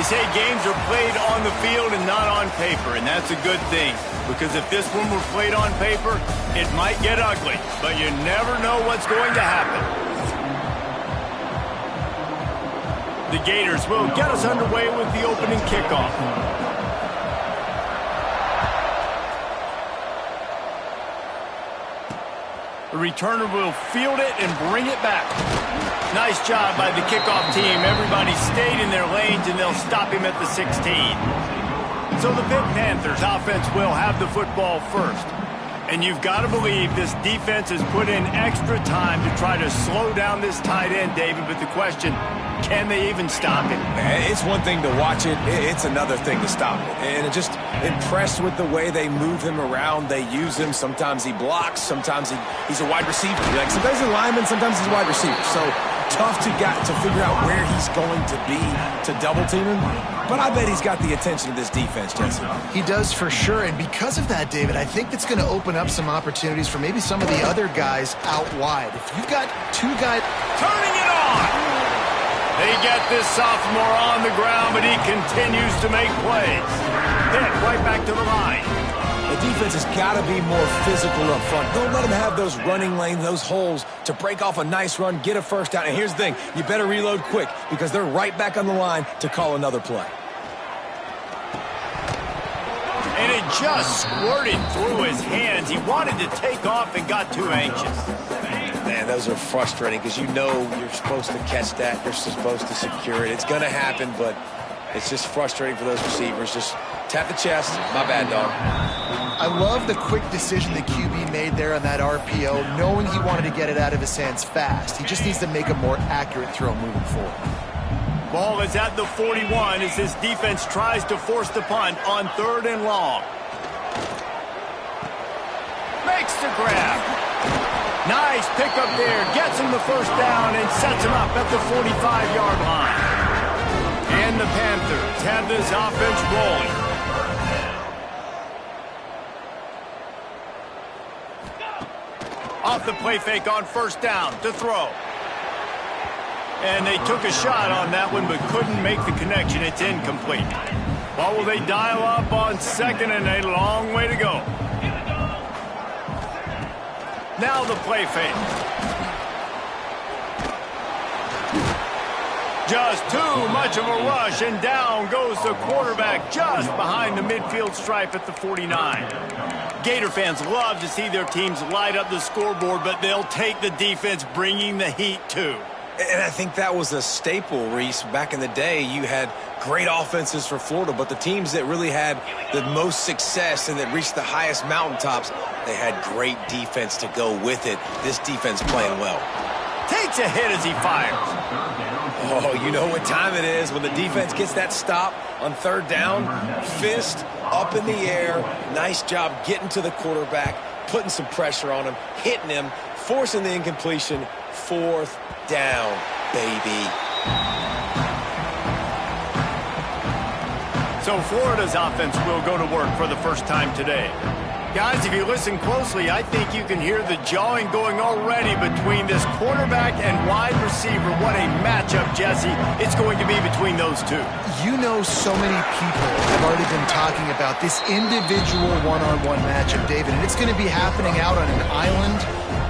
They say games are played on the field and not on paper, and that's a good thing. Because if this one were played on paper, it might get ugly. But you never know what's going to happen. The Gators will get us underway with the opening kickoff. The returner will field it and bring it back. Nice job by the kickoff team. Everybody stayed in their lanes, and they'll stop him at the 16. So the Pitt Panthers offense will have the football first. And you've got to believe this defense has put in extra time to try to slow down this tight end, David. But the question, can they even stop it? It's one thing to watch it. It's another thing to stop it. And it just impressed with the way they move him around. They use him. Sometimes he blocks. Sometimes he's a wide receiver. Like sometimes he's a lineman. Sometimes he's a wide receiver. So tough to figure out where he's going to be to double team him. But I bet he's got the attention of this defense, Jesse. He does for sure. And because of that, David, I think it's going to open up some opportunities for maybe some of the other guys out wide. If you've got two guys turning it on. They get this sophomore on the ground, but he continues to make plays. Pitt right back to the line. The defense has got to be more physical up front. Don't let them have those running lanes, those holes to break off a nice run, get a first down. And here's the thing, you better reload quick because they're right back on the line to call another play. And it just squirted through his hands. He wanted to take off and got too anxious. Man, those are frustrating because you know you're supposed to catch that. You're supposed to secure it. It's going to happen, but it's just frustrating for those receivers. Just tap the chest. My bad, dog. I love the quick decision the QB made there on that RPO, knowing he wanted to get it out of his hands fast. He just needs to make a more accurate throw moving forward. Ball is at the 41 as his defense tries to force the punt on 3rd and long. Makes the grab. Nice pickup there. Gets him the first down and sets him up at the 45-yard line. And the Panthers have this offense rolling. Off the play fake on 1st down to throw. And they took a shot on that one but couldn't make the connection. It's incomplete. Well, will they dial up on 2nd and a long way to go? Now the play fake. Just too much of a rush, and down goes the quarterback just behind the midfield stripe at the 49. Gator fans love to see their teams light up the scoreboard, but they'll take the defense bringing the heat too. And I think that was a staple, Reese. Back in the day, you had great offenses for Florida, but the teams that really had the most success and that reached the highest mountaintops, they had great defense to go with it. This defense playing well. Takes a hit as he fires. Oh, you know what time it is when the defense gets that stop on 3rd down. Fist up in the air. Nice job getting to the quarterback, putting some pressure on him, hitting him, forcing the incompletion. 4th down, baby. So Florida's offense will go to work for the first time today. Guys, if you listen closely, I think you can hear the jawing going already between this quarterback and wide receiver. What a matchup, Jesse, it's going to be between those two. You know, so many people have already been talking about this individual one-on-one matchup, David, and it's going to be happening out on an island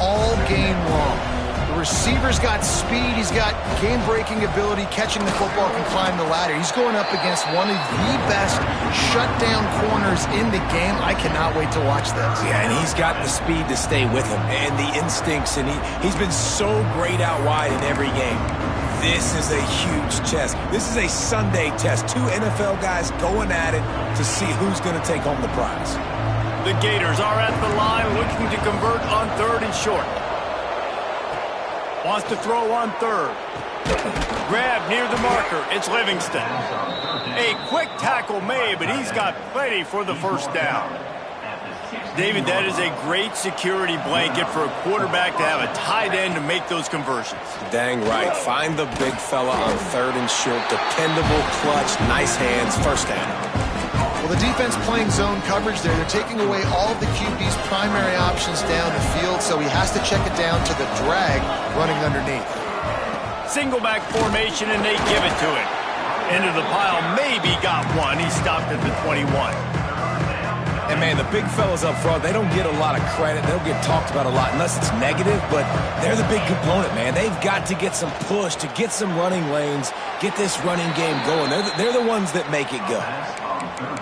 all game long. The receiver's got speed, he's got game-breaking ability, catching the football, can climb the ladder. He's going up against one of the best shutdown corners in the game. I cannot wait to watch this. Yeah, and he's got the speed to stay with him and the instincts, and he's been so great out wide in every game. This is a huge test. This is a Sunday test. 2 NFL guys going at it to see who's going to take home the prize. The Gators are at the line looking to convert on 3rd and short. Wants to throw on 3rd. Grab near the marker. It's Livingston. A quick tackle made, but he's got plenty for the first down. David, that is a great security blanket for a quarterback to have a tight end to make those conversions. Dang right. Find the big fella on 3rd and short. Dependable, clutch, nice hands, first down. Well, the defense playing zone coverage there. They're taking away all of the QB's primary options down the field, so he has to check it down to the drag running underneath. Single back formation, and they give it to him. Into the pile, maybe got one. He stopped at the 21. And, man, the big fellas up front, they don't get a lot of credit. They don't get talked about a lot unless it's negative, but they're the big component, man. They've got to get some push, to get some running lanes, get this running game going. They're the ones that make it go.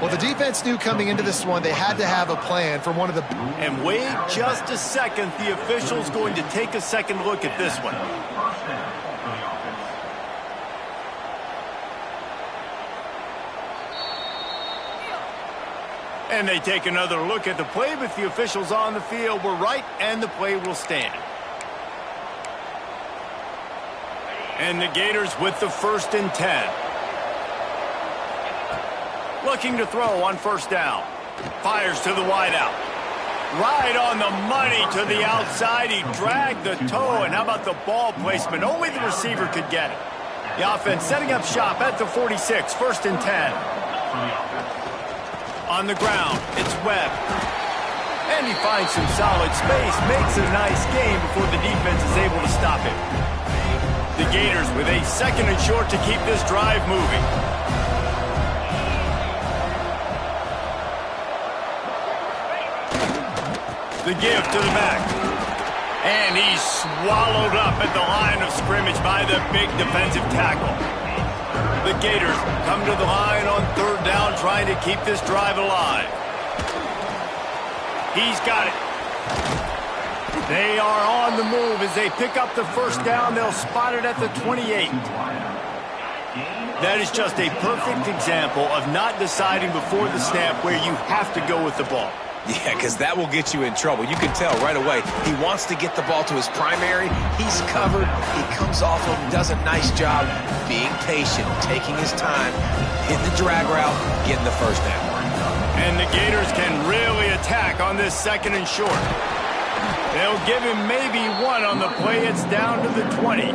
Well, the defense knew coming into this one they had to have a plan for one of the... And wait just a second. The official's going to take a second look at this one. And they take another look at the play, but the officials on the field were right, and the play will stand. And the Gators with the 1st and 10. Looking to throw on 1st down. Fires to the wideout. Right on the money to the outside. He dragged the toe, and how about the ball placement? Only the receiver could get it. The offense setting up shop at the 46, 1st and 10. On the ground, it's Webb. And he finds some solid space, makes a nice gain before the defense is able to stop him. The Gators with a 2nd and short to keep this drive moving. The give to the back. And he's swallowed up at the line of scrimmage by the big defensive tackle. The Gators come to the line on 3rd down, trying to keep this drive alive. He's got it. They are on the move as they pick up the 1st down. They'll spot it at the 28. That is just a perfect example of not deciding before the snap where you have to go with the ball. Yeah, because that will get you in trouble. You can tell right away. He wants to get the ball to his primary. He's covered. He comes off of him, does a nice job being patient, taking his time, hitting the drag route, getting the 1st down. And the Gators can really attack on this 2nd and short. They'll give him maybe one on the play. It's down to the 20.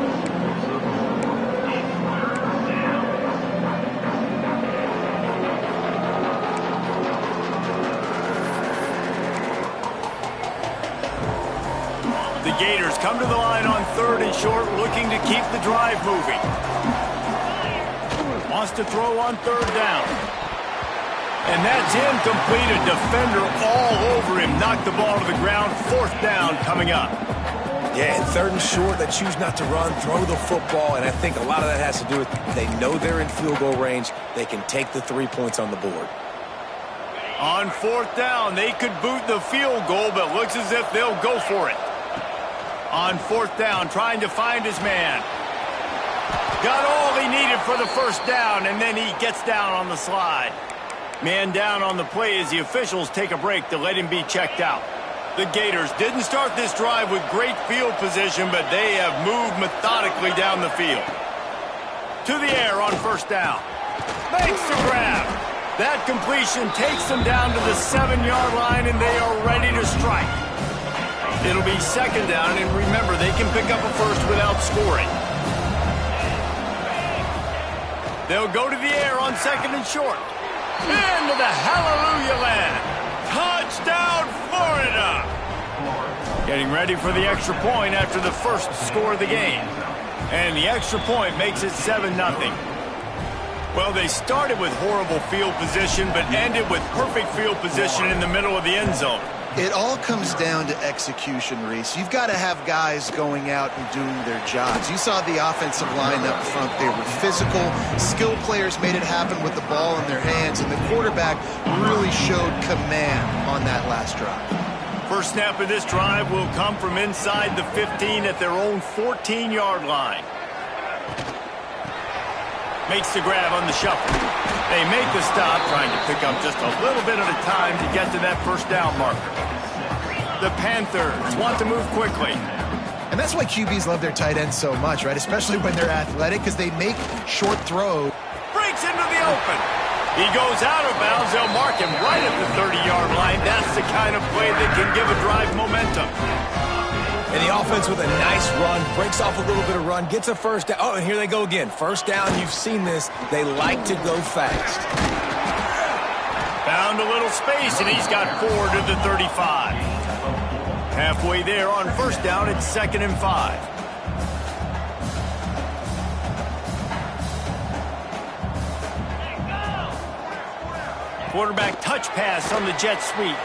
The Gators come to the line on 3rd and short, looking to keep the drive moving. Wants to throw on 3rd down. And that's incomplete. A defender all over him. Knocked the ball to the ground. 4th down coming up. Yeah, and 3rd and short, they choose not to run, throw the football, and I think a lot of that has to do with they know they're in field goal range. They can take the 3 points on the board. On 4th down, they could boot the field goal, but looks as if they'll go for it. On 4th down, trying to find his man. Got all he needed for the 1st down, and then he gets down on the slide. Man down on the play as the officials take a break to let him be checked out. The Gators didn't start this drive with great field position, but they have moved methodically down the field. To the air on 1st down. Makes the grab. That completion takes them down to the 7-yard line, and they are ready to strike. It'll be 2nd down, and remember, they can pick up a 1st without scoring. They'll go to the air on 2nd and short. Into the hallelujah land. Touchdown, Florida! Getting ready for the extra point after the 1st score of the game. And the extra point makes it 7-0. Well, they started with horrible field position, but ended with perfect field position in the middle of the end zone. It all comes down to execution, Reese. You've got to have guys going out and doing their jobs. You saw the offensive line up front. They were physical. Skilled players made it happen with the ball in their hands, and the quarterback really showed command on that last drive. First snap of this drive will come from inside the 15 at their own 14-yard line. Makes the grab on the shuffle. They make the stop, trying to pick up just a little bit at a time to get to that 1st down marker. The Panthers want to move quickly. And that's why QBs love their tight ends so much, right? Especially when they're athletic, because they make short throws. Breaks into the open. He goes out of bounds. They'll mark him right at the 30-yard line. That's the kind of play that can give a drive momentum. And the offense with a nice run, breaks off a little bit of run, gets a 1st down. Oh, and here they go again. 1st down, you've seen this. They like to go fast. Found a little space, and he's got 4 to the 35. Halfway there on 1st down, it's 2nd and 5. Quarterback touch pass on the jet sweep.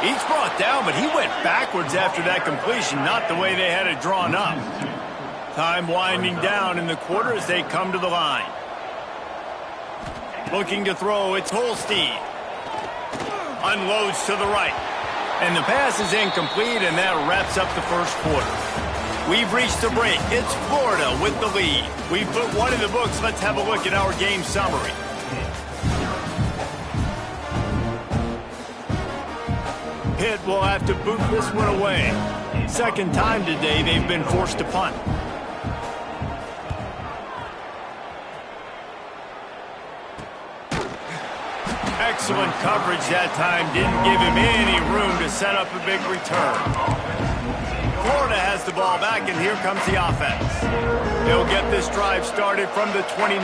He's brought down, but he went backwards after that completion, not the way they had it drawn up. Time winding down in the quarter as they come to the line. Looking to throw, it's Holstein. Unloads to the right. And the pass is incomplete, and that wraps up the first quarter. We've reached the break. It's Florida with the lead. We've put one in the books. Let's have a look at our game summary. Pitt will have to boot this one away. Second time today they've been forced to punt. Excellent coverage that time. Didn't give him any room to set up a big return. Florida has the ball back, and here comes the offense. They'll get this drive started from the 29.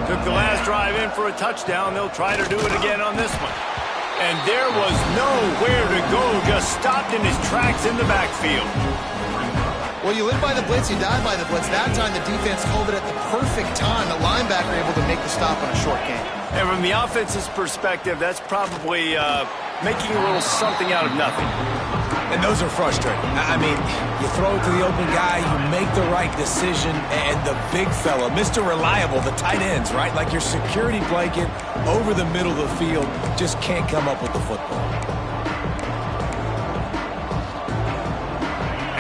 Took the last drive in for a touchdown. They'll try to do it again on this one. And there was nowhere to go, just stopped in his tracks in the backfield. Well, you live by the blitz, you die by the blitz. That time the defense called it at the perfect time. The linebacker able to make the stop on a short game. And from the offense's perspective, that's probably making a little something out of nothing. And those are frustrating. I mean, you throw it to the open guy, you make the right decision, and the big fella, Mr. Reliable, the tight ends, right? Like your security blanket over the middle of the field, just can't come up with the football.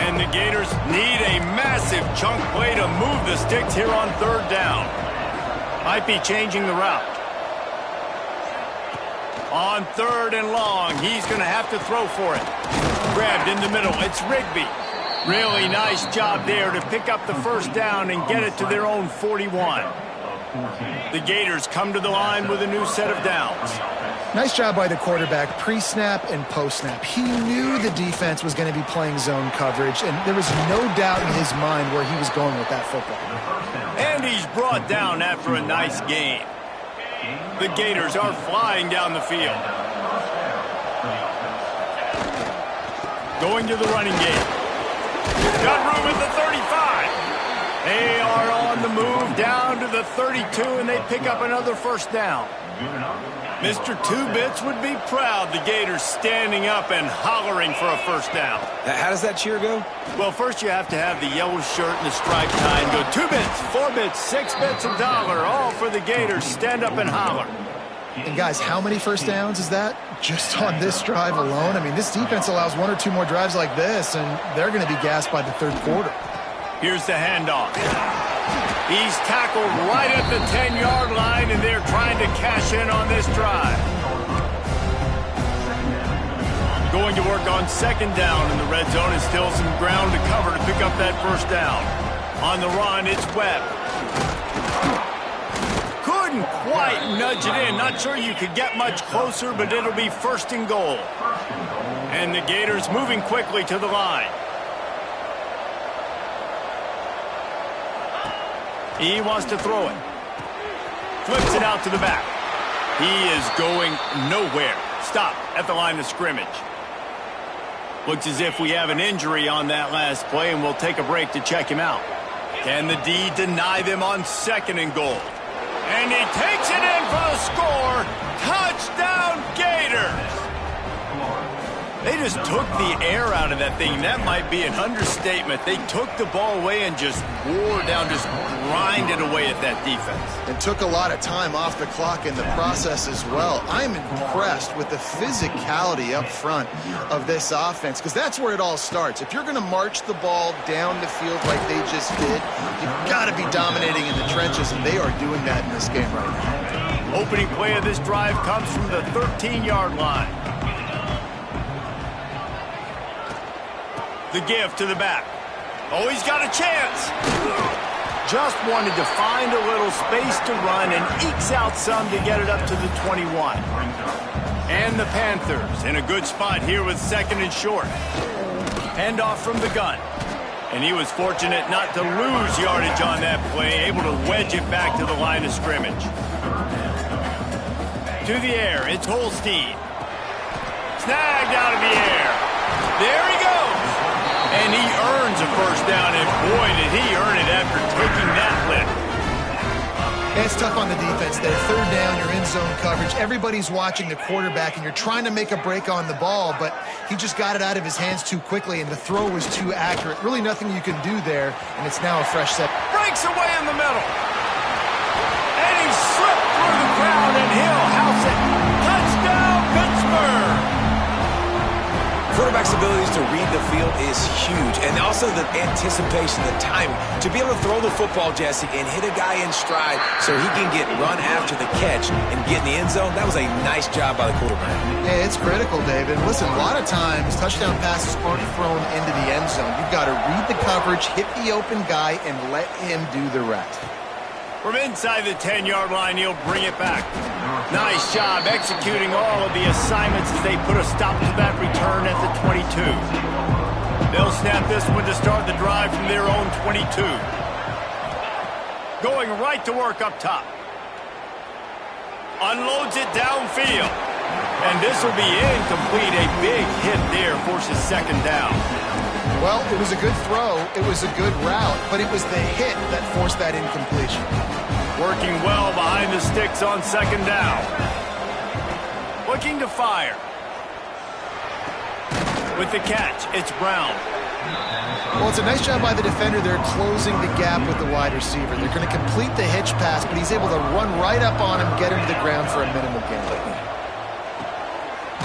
And the Gators need a massive chunk play to move the sticks here on third down. Might be changing the route. On third and long, he's going to have to throw for it. Grabbed in the middle, it's Rigby. Really nice job there to pick up the first down and get it to their own 41. The Gators come to the line with a new set of downs. Nice job by the quarterback, pre-snap and post-snap. He knew the defense was going to be playing zone coverage, and there was no doubt in his mind where he was going with that football. And he's brought down after a nice game. The Gators are flying down the field. Going to the running game. Got room at the 35. They are on the move down to the 32, and they pick up another first down. Mr. Two-Bits would be proud the Gators standing up and hollering for a first down. How does that cheer go? Well, first you have to have the yellow shirt and the striped tie and go 2 bits, 4 bits, 6 bits, $1, all for the Gators. Stand up and holler. And guys, how many first downs is that? Just on this drive alone? I mean, this defense allows 1 or 2 more drives like this, and they're going to be gassed by the third quarter. Here's the handoff. He's tackled right at the 10-yard line, and they're trying to cash in on this drive. Going to work on second down in the red zone, and still some ground to cover to pick up that first down. On the run, it's Webb. Couldn't quite nudge it in. Not sure you could get much closer, but it'll be first and goal. And the Gators moving quickly to the line. He wants to throw it. Flips it out to the back. He is going nowhere. Stop at the line of scrimmage. Looks as if we have an injury on that last play, and we'll take a break to check him out. Can the D deny them on second and goal? And he takes it in for the score. Touchdown, Gators! They just took the air out of that thing. That might be an understatement. They took the ball away and just wore down, just grinded away at that defense. And took a lot of time off the clock in the process as well. I'm impressed with the physicality up front of this offense, because that's where it all starts. If you're going to march the ball down the field like they just did, you've got to be dominating in the trenches, and they are doing that in this game right now. Opening play of this drive comes from the 13-yard line. The give to the back. Oh, he's got a chance. Just wanted to find a little space to run and ekes out some to get it up to the 21. And the Panthers in a good spot here with second and short. Handoff from the gun. And he was fortunate not to lose yardage on that play, able to wedge it back to the line of scrimmage. To the air, it's Holstein. Snagged out of the air. There he goes. And he earns a first down, and boy, did he earn it after taking that lift. It's tough on the defense there. Third down, you're in zone coverage. Everybody's watching the quarterback, and you're trying to make a break on the ball, but he just got it out of his hands too quickly, and the throw was too accurate. Really nothing you can do there, and it's now a fresh set. Breaks away in the middle. And he slipped through the crowd, and he'll house it. Touchdown, Pittsburgh! Quarterback's abilities to read the field is huge, and also the anticipation, the timing. To be able to throw the football, Jesse, and hit a guy in stride so he can get run after the catch and get in the end zone, that was a nice job by the quarterback. Yeah, it's critical, David. Listen, a lot of times touchdown passes aren't thrown into the end zone. You've got to read the coverage, hit the open guy, and let him do the rest. From inside the 10-yard line, he'll bring it back. Nice job executing all of the assignments as they put a stop to that return at the 22. They'll snap this one to start the drive from their own 22. Going right to work up top. Unloads it downfield. And this will be incomplete. A big hit there forces second down. Well, it was a good throw, it was a good route, but it was the hit that forced that incompletion. Working well behind the sticks on second down. Looking to fire. With the catch, it's Brown. Well, it's a nice job by the defender. They're closing the gap with the wide receiver. They're going to complete the hitch pass, but he's able to run right up on him, get him to the ground for a minimum gain.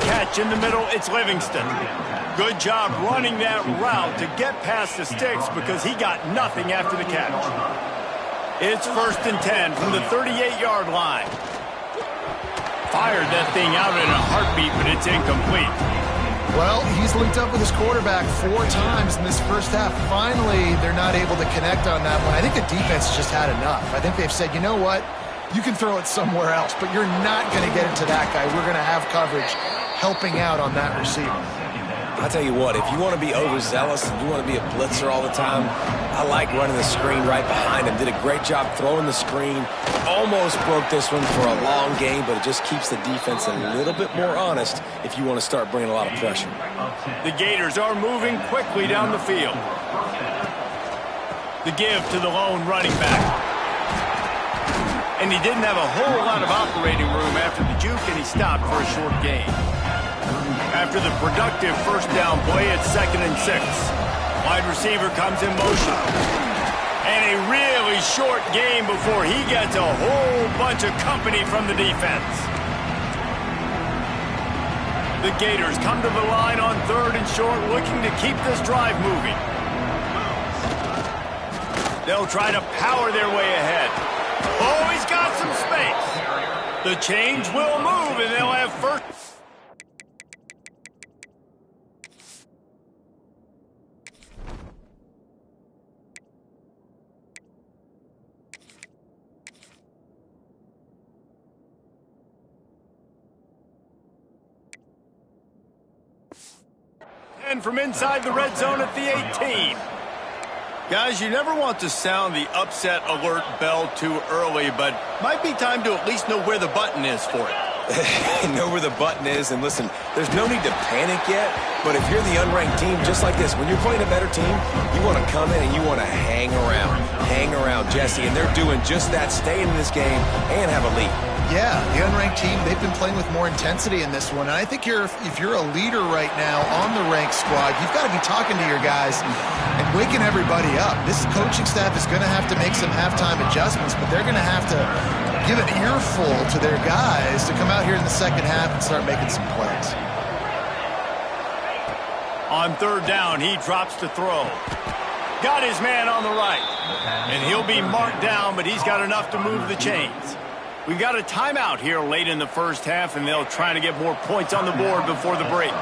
Catch in the middle, it's Livingston. Good job running that route to get past the sticks because he got nothing after the catch. It's 1st and 10 from the 38-yard line. Fired that thing out in a heartbeat, but it's incomplete. Well, he's linked up with his quarterback 4 times in this first half. Finally, they're not able to connect on that one. I think the defense just had enough. I think they've said, you know what? You can throw it somewhere else, but you're not going to get it to that guy. We're going to have coverage helping out on that receiver. I'll tell you what, if you want to be overzealous and you want to be a blitzer all the time, I like running the screen right behind him. Did a great job throwing the screen. Almost broke this one for a long game, but it just keeps the defense a little bit more honest if you want to start bringing a lot of pressure. The Gators are moving quickly down the field. The give to the lone running back. And he didn't have a whole lot of operating room after the juke, and he stopped for a short gain. After the productive first down play, it's 2nd and 6. Wide receiver comes in motion. And a really short game before he gets a whole bunch of company from the defense. The Gators come to the line on 3rd and short, looking to keep this drive moving. They'll try to power their way ahead. Oh, he's got some space. The chains will move, and they'll have first. And from inside the red zone at the 18. Guys, you never want to sound the upset alert bell too early, but might be time to at least know where the button is for it. Know where the button is, and listen, there's no need to panic yet, but if you're the unranked team, just like this, when you're playing a better team, you want to come in and you want to hang around, Jesse, and they're doing just that, staying in this game and have a lead. Yeah, the unranked team, they've been playing with more intensity in this one, and I think if you're a leader right now on the ranked squad, you've got to be talking to your guys and waking everybody up. This coaching staff is going to have to make some halftime adjustments, but they're going to have to give an earful to their guys to come out here in the second half and start making some plays. On 3rd down, he drops to throw. Got his man on the right. And he'll be marked down, but he's got enough to move the chains. We've got a timeout here late in the first half, and they'll try to get more points on the board before the break.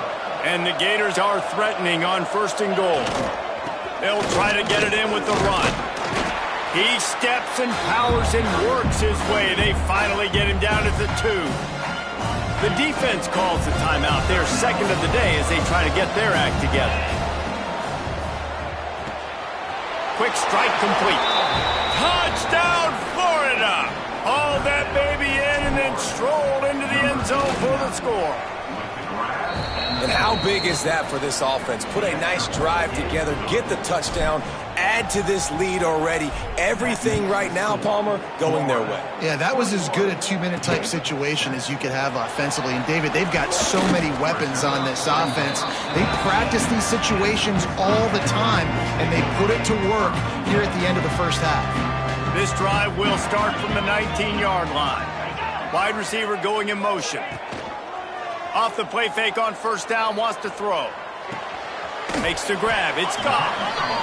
And the Gators are threatening on 1st and goal. They'll try to get it in with the run. He steps and powers and works his way. They finally get him down at the 2. The defense calls the timeout, their second of the day, as they try to get their act together. Quick strike complete. Touchdown, Florida! Haul that baby in and then stroll into the end zone for the score. And how big is that for this offense? Put a nice drive together, get the touchdown, add to this lead already. Everything right now, Palmer, going their way. Yeah, that was as good a 2-minute type situation as you could have offensively. And, David, they've got so many weapons on this offense. They practice these situations all the time, and they put it to work here at the end of the first half. This drive will start from the 19-yard line. Wide receiver going in motion. Off the play fake on first down, wants to throw. Makes the grab, it's gone.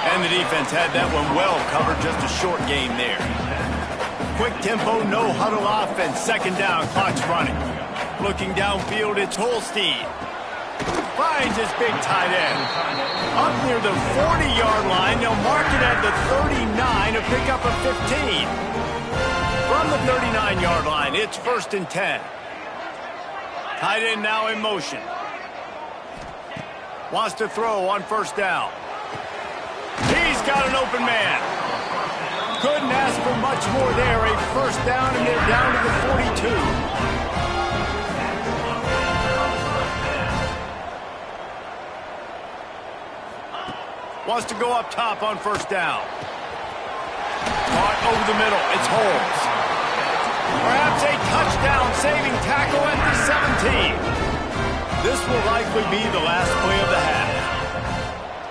And the defense had that one well covered, just a short gain there. Quick tempo, no huddle offense, second down, clock's running. Looking downfield, it's Holstein. Finds his big tight end. Up near the 40-yard line, they'll mark it at the 39, a pickup of 15. From the 39-yard line, it's 1st and 10. Tight end now in motion. Wants to throw on first down. He's got an open man. Couldn't ask for much more there. A first down, and they're down to the 42. Wants to go up top on first down. Caught over the middle. It's Holmes. Perhaps a touchdown-saving tackle at the 17. This will likely be the last play of the half.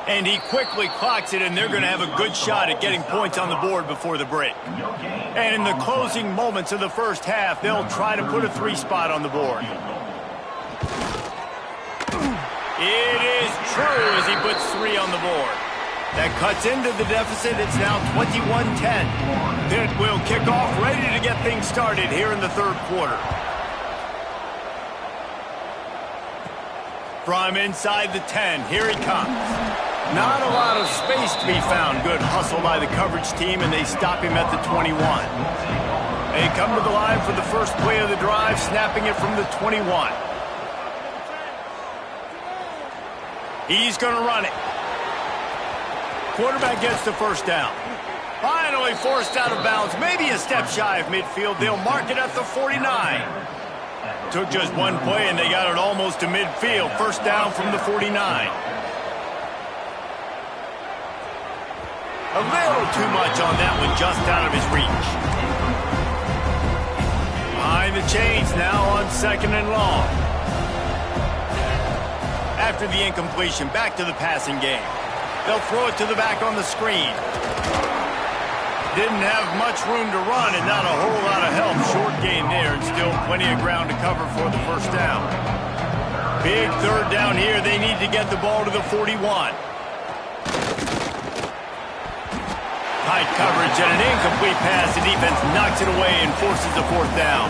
And he quickly clocks it, and they're going to have a good shot at getting points on the board before the break. And in the closing moments of the first half, they'll try to put a 3 spot on the board. It is true as he puts 3 on the board. That cuts into the deficit. It's now 21-10. Pitt will kick off, ready to get things started here in the third quarter. From inside the 10, here he comes. Not a lot of space to be found. Good hustle by the coverage team, and they stop him at the 21. They come to the line for the first play of the drive, snapping it from the 21. He's going to run it. Quarterback gets the first down. Finally forced out of bounds, maybe a step shy of midfield. They'll mark it at the 49. Took just one play, and they got it almost to midfield. First down from the 49. A little too much on that one, just out of his reach. Behind the chains now on 2nd and long. After the incompletion, back to the passing game. They'll throw it to the back on the screen. Didn't have much room to run and not a whole lot of help. Short gain there and still plenty of ground to cover for the first down. Big third down here. They need to get the ball to the 41. Tight coverage and an incomplete pass. The defense knocks it away and forces a 4th down.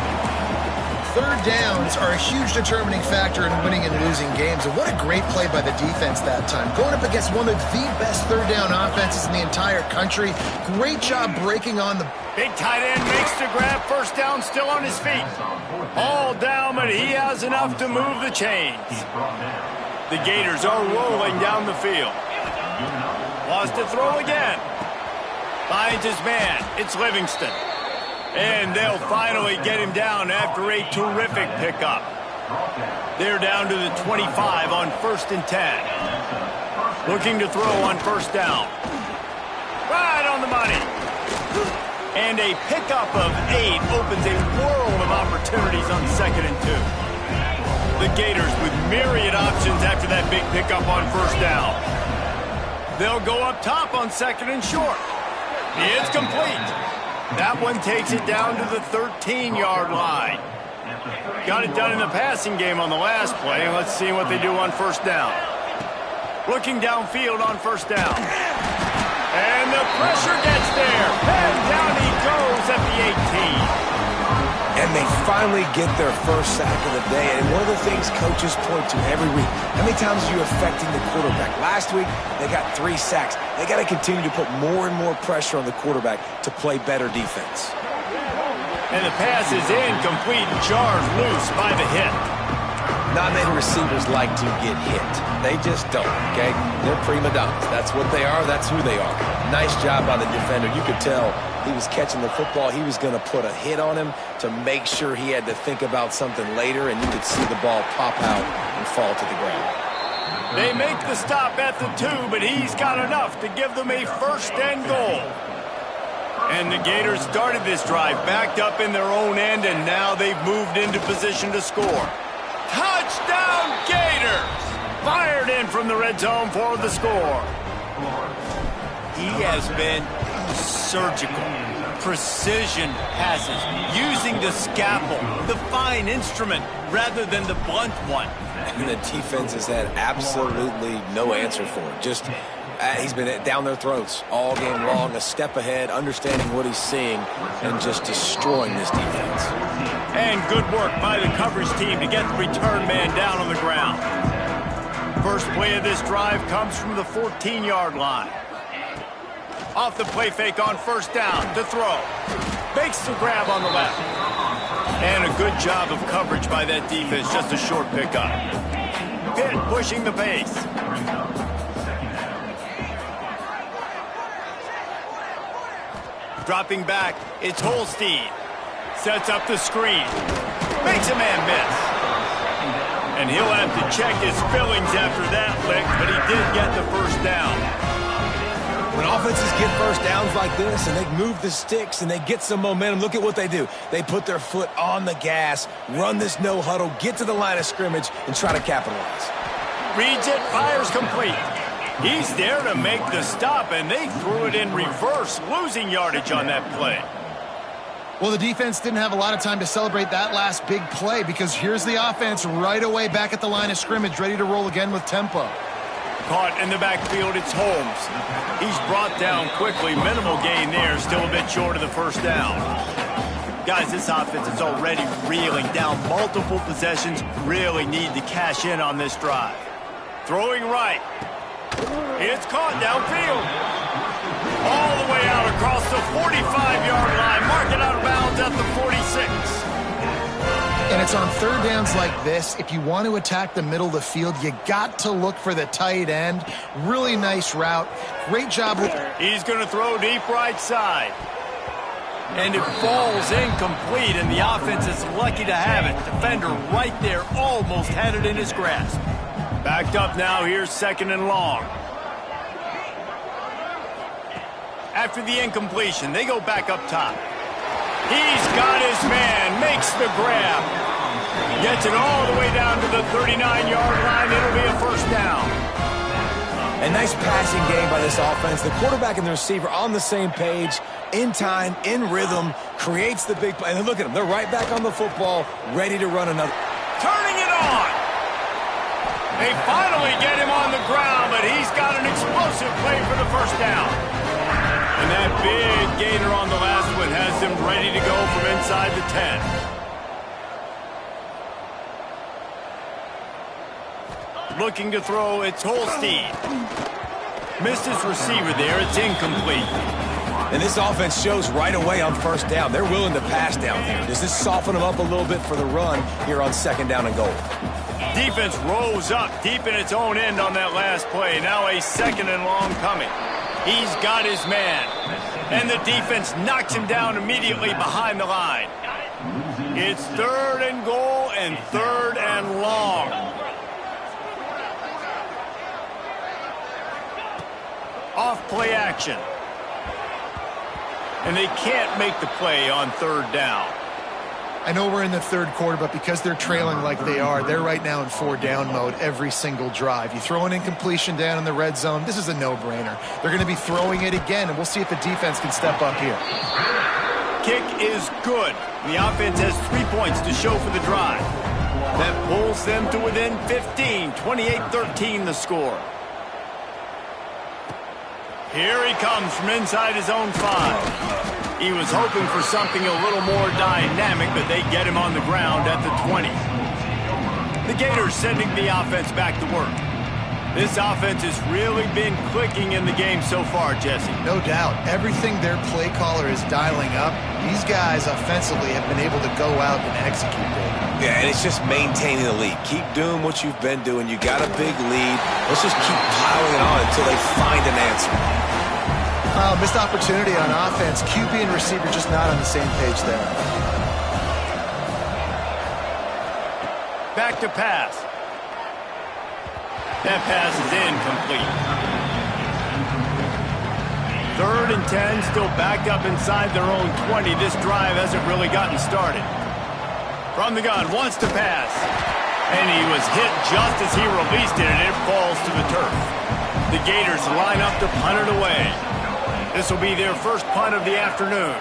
Third downs are a huge determining factor in winning and losing games. And what a great play by the defense that time. Going up against one of the best third down offenses in the entire country. Great job breaking on the... Big tight end makes the grab. First down, still on his feet. All down, but he has enough to move the chains. The Gators are rolling down the field. Wants to throw again. Finds his man. It's Livingston. And they'll finally get him down after a terrific pickup. They're down to the 25 on 1st and 10. Looking to throw on first down. Right on the money. And a pickup of 8 opens a world of opportunities on 2nd and 2. The Gators with myriad options after that big pickup on first down. They'll go up top on 2nd and short. It's complete. That one takes it down to the 13-yard line. Got it done in the passing game on the last play. Let's see what they do on first down. Looking downfield on first down. And the pressure gets there. And down he goes at the 18. And they finally get their first sack of the day. And one of the things coaches point to every week, how many times are you affecting the quarterback? Last week, they got 3 sacks. They got to continue to put more and more pressure on the quarterback to play better defense. And the pass is incomplete. Jars loose by the hit. Not many receivers like to get hit. They just don't, okay? They're prima donnas. That's what they are. That's who they are. Nice job by the defender. You could tell he was catching the football. He was going to put a hit on him to make sure he had to think about something later, and you could see the ball pop out and fall to the ground. They make the stop at the 2, but he's got enough to give them a first and goal. And the Gators started this drive backed up in their own end, and now they've moved into position to score. Touchdown, Gators! Fired in from the red zone for the score. He has been surgical. Precision passes, using the scalpel, the fine instrument, rather than the blunt one. And the defense has had absolutely no answer for it. Just, he's been down their throats all game long, a step ahead, understanding what he's seeing, and just destroying this defense. And good work by the coverage team to get the return man down on the ground. First play of this drive comes from the 14-yard line. Off the play fake on first down to throw. Makes the grab on the left. And a good job of coverage by that defense, just a short pickup. Pitt pushing the pace. Dropping back, it's Holstein. Sets up the screen. Makes a man miss. And he'll have to check his fillings after that lick, but he did get the first down. When offenses get first downs like this and they move the sticks and they get some momentum, look at what they do. They put their foot on the gas, run this no huddle, get to the line of scrimmage, and try to capitalize. Reads it, fires complete. He's there to make the stop, and they threw it in reverse, losing yardage on that play. Well, the defense didn't have a lot of time to celebrate that last big play because here's the offense right away back at the line of scrimmage, ready to roll again with tempo. Caught in the backfield, it's Holmes. He's brought down quickly. Minimal gain there, still a bit short of the first down. Guys, this offense is already reeling down multiple possessions. Really need to cash in on this drive. Throwing right. It's caught downfield. All the way out across the 45-yard line. Mark it out of bounds at the 46. And it's on third downs like this. If you want to attack the middle of the field, you got to look for the tight end. Really nice route. Great job. He's going to throw deep right side. And it falls incomplete, and the offense is lucky to have it. Defender right there almost had it in his grasp. Backed up now, here's second and long. After the incompletion, they go back up top. He's got his man, makes the grab. Gets it all the way down to the 39-yard line. It'll be a first down. A nice passing game by this offense. The quarterback and the receiver on the same page, in time, in rhythm, creates the big play. And look at them. They're right back on the football, ready to run another. Turning it on. They finally get him on the ground, but he's got an explosive play for the first down. And that big gainer on the last one has them ready to go from inside the 10. Looking to throw, it's Holstein. Missed his receiver there, it's incomplete. And this offense shows right away on first down. They're willing to pass down here. Does this soften them up a little bit for the run here on second down and goal? Defense rose up deep in its own end on that last play. Now a second and long coming. He's got his man. And the defense knocks him down immediately behind the line. It's third and goal and third and long. Off play action. And they can't make the play on third down. I know we're in the third quarter, but because they're trailing like they are, they're right now in four down mode every single drive. You throw an incompletion down in the red zone, this is a no-brainer. They're going to be throwing it again, and we'll see if the defense can step up here. Kick is good. The offense has 3 points to show for the drive. That pulls them to within 15, 28-13 the score. Here he comes from inside his own 5. He was hoping for something a little more dynamic, but they get him on the ground at the 20. The Gators sending the offense back to work. This offense has really been clicking in the game so far, Jesse. No doubt. Everything their play caller is dialing up, these guys offensively have been able to go out and execute it. Yeah, and it's just maintaining the lead. Keep doing what you've been doing. You got a big lead. Let's just keep piling it on until they find an answer. Missed opportunity on offense. QB and receiver just not on the same page there. Back to pass. That pass is incomplete. 3rd and 10, still backed up inside their own 20. This drive hasn't really gotten started. From the gun, wants to pass. And he was hit just as he released it, and it falls to the turf. The Gators line up to punt it away. This will be their first punt of the afternoon.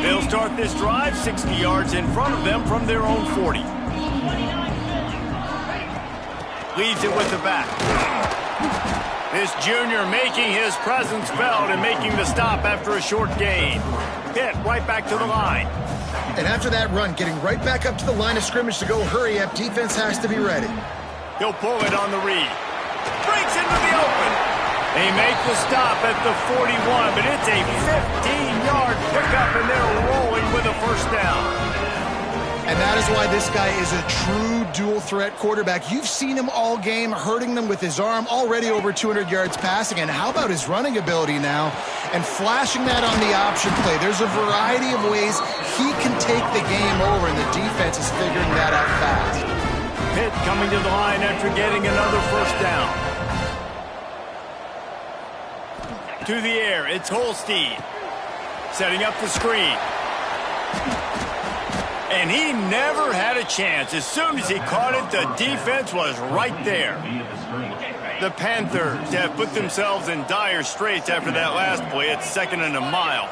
They'll start this drive 60 yards in front of them from their own 40. Leads it with the back. This junior making his presence felt and making the stop after a short gain. Pitt right back to the line. And after that run, getting right back up to the line of scrimmage to go hurry up, defense has to be ready. He'll pull it on the read. Breaks into the open. They make the stop at the 41, but it's a 15-yard pickup, and they're rolling with a first down. And that is why this guy is a true dual-threat quarterback. You've seen him all game, hurting them with his arm, already over 200 yards passing. And how about his running ability now? And flashing that on the option play. There's a variety of ways he can take the game over, and the defense is figuring that out fast. Pitt coming to the line after getting another first down. To the air, it's Holstein. Setting up the screen. And he never had a chance. As soon as he caught it, the defense was right there. The Panthers have put themselves in dire straits after that last play. It's 2nd and a mile.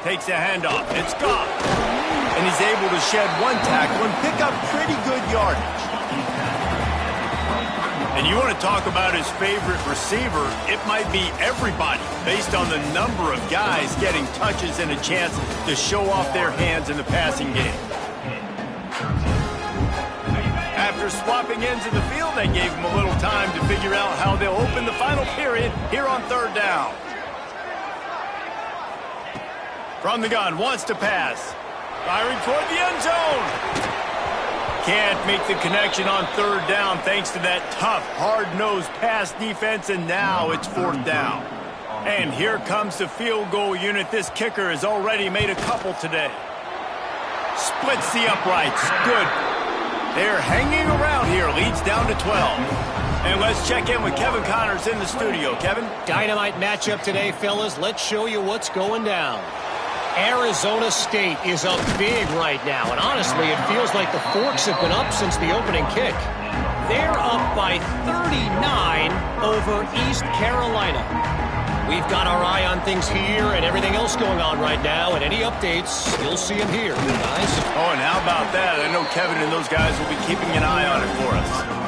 Takes a handoff. It's gone. And he's able to shed one tackle and pick up pretty good yardage. And you want to talk about his favorite receiver, it might be everybody based on the number of guys getting touches and a chance to show off their hands in the passing game. After swapping ends in the field, they gave him a little time to figure out how they'll open the final period here on 3rd down. From the gun, wants to pass. Firing toward the end zone. Can't make the connection on 3rd down thanks to that tough, hard-nosed pass defense, and now it's 4th down. And here comes the field goal unit. This kicker has already made a couple today. Splits the uprights. Good. They're hanging around here. Leads down to 12. And let's check in with Kevin Connors in the studio. Kevin? Dynamite matchup today, fellas. Let's show you what's going down. Arizona State is up big right now, and honestly, it feels like the Forks have been up since the opening kick. They're up by 39 over East Carolina. We've got our eye on things here and everything else going on right now, and any updates, you'll see them here, guys. Oh, and how about that? I know Kevin and those guys will be keeping an eye on it for us.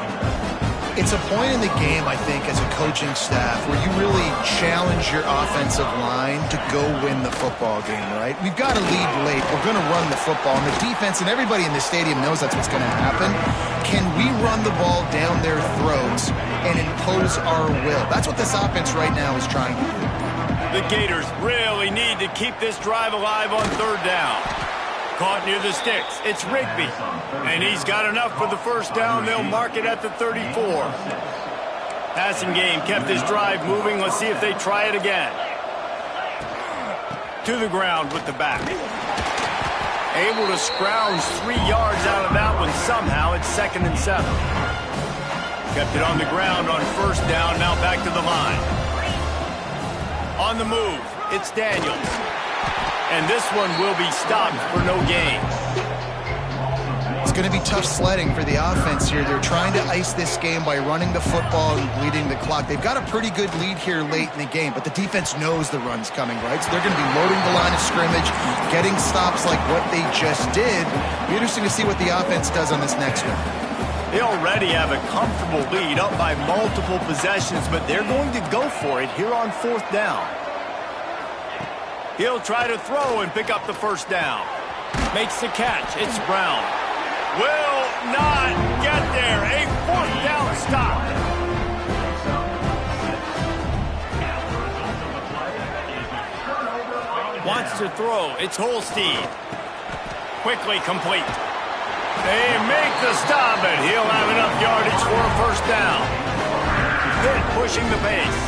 It's a point in the game, I think, as a coaching staff, where you really challenge your offensive line to go win the football game, right? We've got to lead late. We're going to run the football. And the defense and everybody in the stadium knows that's what's going to happen. Can we run the ball down their throats and impose our will? That's what this offense right now is trying to do. The Gators really need to keep this drive alive on 3rd down. Caught near the sticks. It's Rigby. And he's got enough for the first down. They'll mark it at the 34. Passing game kept this drive moving. Let's see if they try it again. To the ground with the back. Able to scrounge 3 yards out of that one somehow. It's 2nd and 7. Kept it on the ground on 1st down. Now back to the line. On the move, it's Daniels. And this one will be stopped for no gain. It's going to be tough sledding for the offense here. They're trying to ice this game by running the football and bleeding the clock. They've got a pretty good lead here late in the game, but the defense knows the run's coming, right? So they're going to be loading the line of scrimmage, getting stops like what they just did. Be interesting to see what the offense does on this next one. They already have a comfortable lead, up by multiple possessions, but they're going to go for it here on 4th down. He'll try to throw and pick up the first down. Makes the catch. It's Brown. Will not get there. A 4th down stop. Wants to throw. It's Holstein. Quickly complete. They make the stop, and he'll have enough yardage for a first down. Pitt pushing the pace.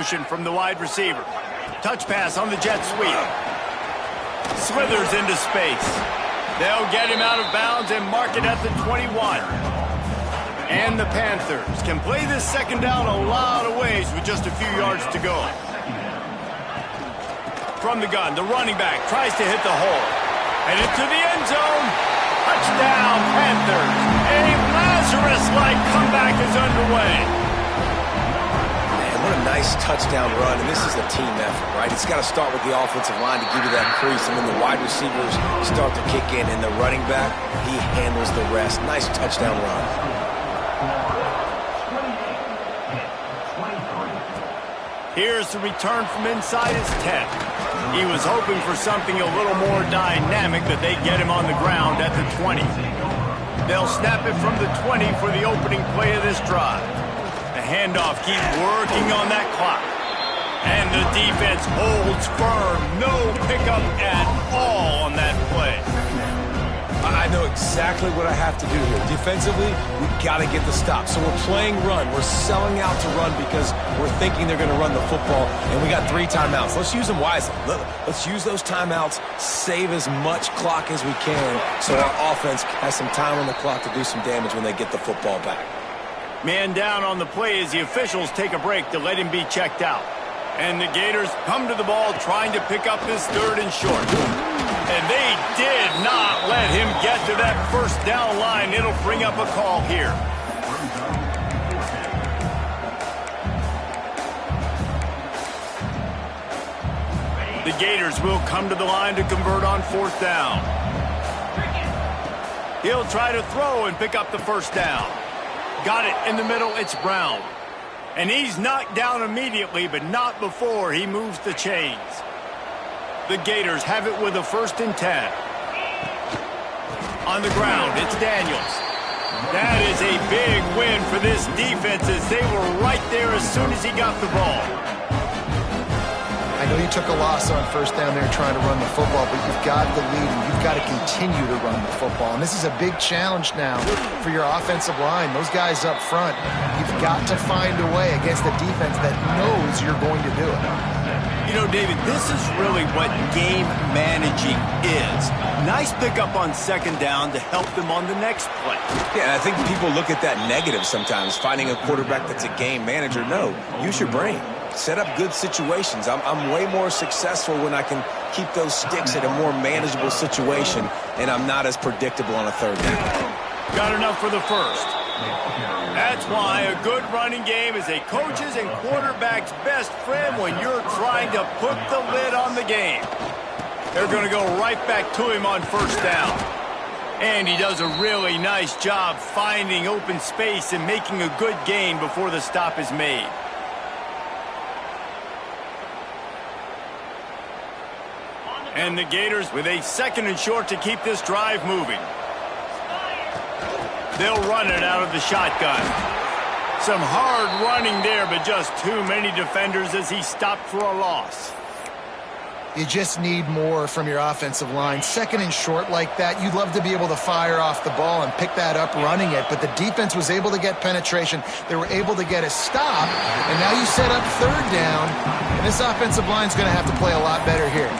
motion from the wide receiver. Touch pass on the jet sweep. Slithers into space. They'll get him out of bounds and mark it at the 21. And the Panthers can play this second down a lot of ways with just a few yards to go. From the gun, the running back tries to hit the hole. And into the end zone. Touchdown, Panthers. A Lazarus-like comeback is underway. Man, what a nice touchdown run, and this is a team effort, right? It's got to start with the offensive line to give you that crease, and then the wide receivers start to kick in, and the running back, he handles the rest. Nice touchdown run. Here's the return from inside his 10. He was hoping for something a little more dynamic, but they get him on the ground at the 20. They'll snap it from the 20 for the opening play of this drive. The handoff keeps working on that clock. And the defense holds firm. No pickup at all on that play. I know exactly what I have to do here. Defensively, we've got to get the stop. So we're playing run. We're selling out to run because we're thinking they're going to run the football, and we got 3 timeouts. Let's use them wisely. Let's use those timeouts, save as much clock as we can so our offense has some time on the clock to do some damage when they get the football back. Man down on the play as the officials take a break to let him be checked out. And the Gators come to the ball trying to pick up this 3rd and short. And they did not let him get to that first down line. It'll bring up a call here. The Gators will come to the line to convert on 4th down. He'll try to throw and pick up the first down. Got it in the middle. It's Brown. And he's knocked down immediately, but not before he moves the chains. The Gators have it with a 1st and 10. On the ground, it's Daniels. That is a big win for this defense as they were right there as soon as he got the ball. I know you took a loss on 1st down there trying to run the football, but you've got the lead and you've got to continue to run the football. And this is a big challenge now for your offensive line. Those guys up front, you've got to find a way against a defense that knows you're going to do it. You know, David, this is really what game managing is. Nice pickup on 2nd down to help them on the next play. Yeah, I think people look at that negative sometimes, finding a quarterback that's a game manager. No, use your brain. Set up good situations. I'm way more successful when I can keep those sticks at a more manageable situation, and I'm not as predictable on a 3rd down. Got enough for the 1st. That's why a good running game is a coach's and quarterback's best friend when you're trying to put the lid on the game. They're going to go right back to him on 1st down. And he does a really nice job finding open space and making a good gain before the stop is made. And the Gators with a 2nd and short to keep this drive moving. They'll run it out of the shotgun. Some hard running there, but just too many defenders as he stopped for a loss. You just need more from your offensive line. 2nd and short like that, you'd love to be able to fire off the ball and pick that up running it, but the defense was able to get penetration. They were able to get a stop, and now you set up 3rd down, and this offensive line's going to have to play a lot better here.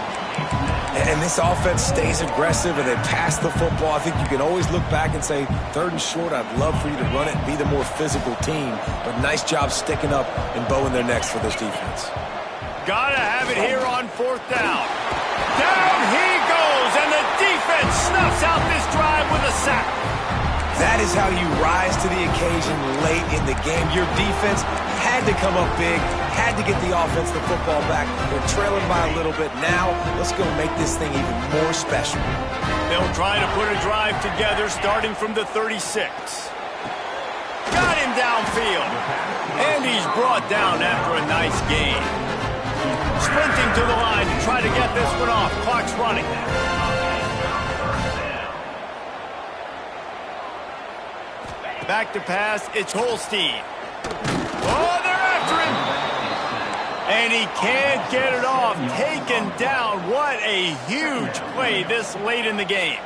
And this offense stays aggressive and they pass the football. I think you can always look back and say, 3rd and short, I'd love for you to run it and be the more physical team. But nice job sticking up and bowing their necks for this defense. Gotta have it here on 4th down. Down he goes, and the defense snuffs out this drive with a sack. That is how you rise to the occasion late in the game. Your defense had to come up big, had to get the offense the football back. They're trailing by a little bit. Now, let's go make this thing even more special. They'll try to put a drive together starting from the 36. Got him downfield. And he's brought down after a nice gain. Sprinting to the line to try to get this one off. Clock's running. Back to pass, it's Holstein. Oh, they're after him. And he can't get it off. Taken down. What a huge play this late in the game.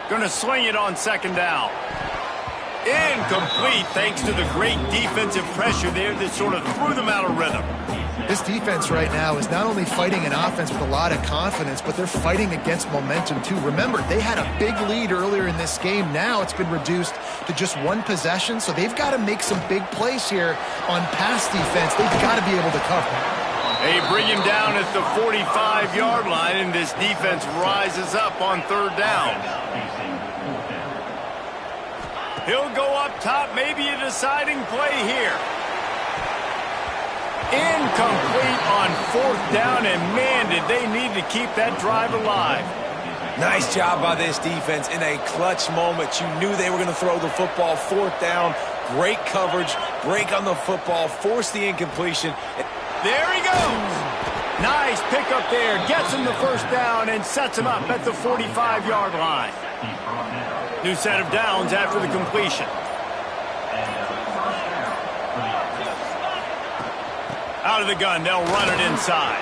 Going to swing it on 2nd down. Incomplete thanks to the great defensive pressure there that sort of threw them out of rhythm. This defense right now is not only fighting an offense with a lot of confidence, but they're fighting against momentum too. Remember, they had a big lead earlier in this game. Now it's been reduced to just one possession, so they've got to make some big plays here on pass defense. They've got to be able to cover. They bring him down at the 45-yard line, and this defense rises up on third down. He'll go up top, maybe a deciding play here. Incomplete on fourth down, and man, did they need to keep that drive alive. Nice job by this defense in a clutch moment. You knew they were going to throw the football. Fourth down, great coverage, break on the football, force the incompletion. There he goes. Nice pickup there. Gets him the first down and sets him up at the 45-yard line. New set of downs after the completion. Out of the gun, they'll run it inside.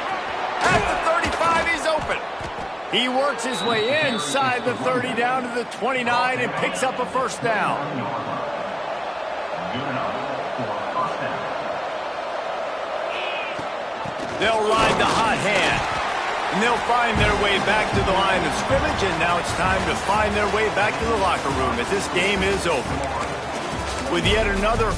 At the 35, he's open. He works his way inside the 30 down to the 29 and picks up a first down. They'll ride the hot hand. And they'll find their way back to the line of scrimmage, and now it's time to find their way back to the locker room as this game is over. With yet another